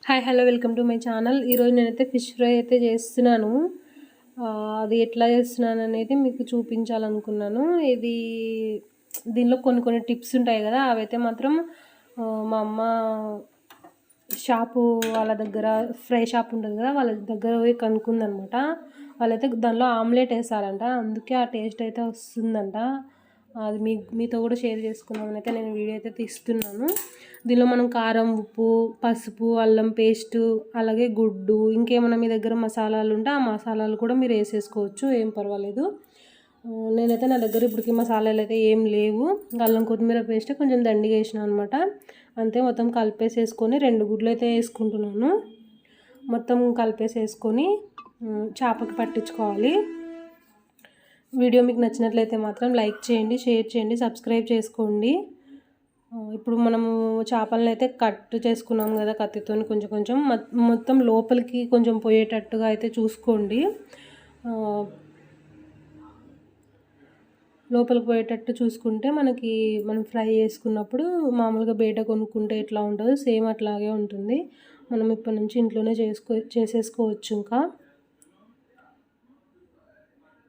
Hi hello welcome to my channel. ఈరోజు నేనైతే fish fry అయితే చేస్తున్నాను. అది ఎట్లా చేస్తున్నాను అనేది మీకు చూపించాలనుకున్నాను. దీనిలో కొన్ని టిప్స్ ఉంటాయి కదా, అవైతే మాత్రం మా అమ్మ షాపు వాళ్ళ దగ్గర, ఫ్రై షాప్ ఉంటుంది కదా, వాళ్ళ దగ్గర పోయి కనుక్కుందనమాట. వాళ్ళైతే దానిలో ఆమ్లెట్ వేసారంట, అందుకే ఆ టేస్ట్ అయితే వస్తుందంట. అది మీతో కూడా షేర్ చేసుకుందామని అయితే నేను వీడియో అయితే తీస్తున్నాను. దీనిలో మనం కారం, ఉప్పు, పసుపు, అల్లం పేస్టు, అలాగే గుడ్డు, ఇంకేమైనా మీ దగ్గర మసాలాలు ఉంటే ఆ మసాలాలు కూడా మీరు వేసేసుకోవచ్చు, ఏం పర్వాలేదు. నేనైతే నా దగ్గర ఇప్పటికి మసాలాలు అయితే ఏం లేవు. అల్లం కొత్తిమీర పేస్ట్ కొంచెం దండిగా వేసిన అనమాట. అంతే, మొత్తం కలిపేసేసుకొని 2 గుడ్లు అయితే వేసుకుంటున్నాను. మొత్తం కలిపేసేసుకొని చేపకి పట్టించుకోవాలి. వీడియో మీకు నచ్చినట్లయితే మాత్రం లైక్ చేయండి, షేర్ చేయండి, సబ్స్క్రైబ్ చేసుకోండి. ఇప్పుడు మనము చేపలను అయితే కట్ చేసుకున్నాం కదా కత్తితో, కొంచెం మొత్తం లోపలికి కొంచెం పోయేటట్టుగా అయితే చూసుకోండి. లోపలికి పోయేటట్టు చూసుకుంటే మనం ఫ్రై చేసుకున్నప్పుడు మామూలుగా బయట కొనుక్కుంటే ఎట్లా ఉంటుందో సేమ్ అట్లాగే ఉంటుంది. మనం ఇప్పటి నుంచి ఇంట్లోనే చేసేసుకోవచ్చు. ఇంకా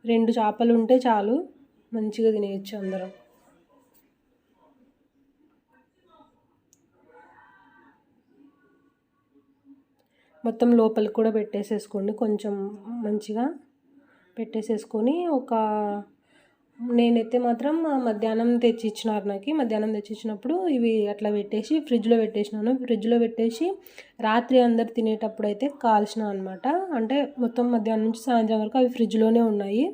2 చేపలు ఉంటే చాలు, మంచిగా తినేయచ్చు అందరం. మొత్తం లోపలికి కూడా పెట్టేసేసుకోండి, కొంచెం మంచిగా పెట్టేసేసుకొని నేనైతే మాత్రం మధ్యాహ్నం తెచ్చిచ్చినారు నాకు. మధ్యాహ్నం తెచ్చిచ్చినప్పుడు ఇవి అట్లా పెట్టేసి ఫ్రిడ్జ్లో పెట్టేసినాను. ఫ్రిడ్జ్లో పెట్టేసి రాత్రి అందరు తినేటప్పుడు అయితే కాల్చిన అనమాట. అంటే మొత్తం మధ్యాహ్నం నుంచి సాయంత్రం వరకు అవి ఫ్రిడ్జ్లోనే ఉన్నాయి.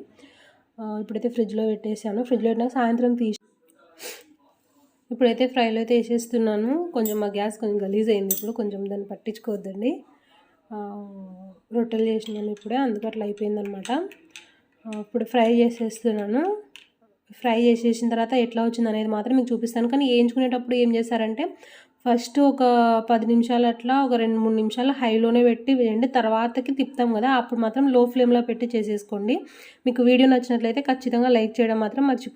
ఇప్పుడైతే ఫ్రిడ్జ్లో పెట్టేసాను. ఫ్రిడ్జ్లో పెట్టినాక సాయంత్రం ఇప్పుడైతే ఫ్రైలో అయితే వేసేస్తున్నాను. కొంచెం మా గ్యాస్ కొంచెం గలీజ్ అయింది, ఇప్పుడు కొంచెం దాన్ని పట్టించుకోవద్దండి. రొట్టెలు చేసినాను ఇప్పుడే, అందుకు అట్లా అయిపోయిందనమాట. ఇప్పుడు ఫ్రై చేసేస్తున్నాను. ఫ్రై చేసేసిన తర్వాత ఎట్లా వచ్చింది అనేది మాత్రం మీకు చూపిస్తాను. కానీ వేయించుకునేటప్పుడు ఏం చేశారంటే, ఫస్ట్ ఒక 10 నిమిషాలు అట్లా ఒక 2-3 నిమిషాలు హైలోనే పెట్టి వేయండి. తర్వాతకి తిప్పుతాం కదా, అప్పుడు మాత్రం లో ఫ్లేమ్లో పెట్టి చేసేసుకోండి. మీకు వీడియో నచ్చినట్లయితే ఖచ్చితంగా లైక్ చేయడం మాత్రం మర్చిపోండి.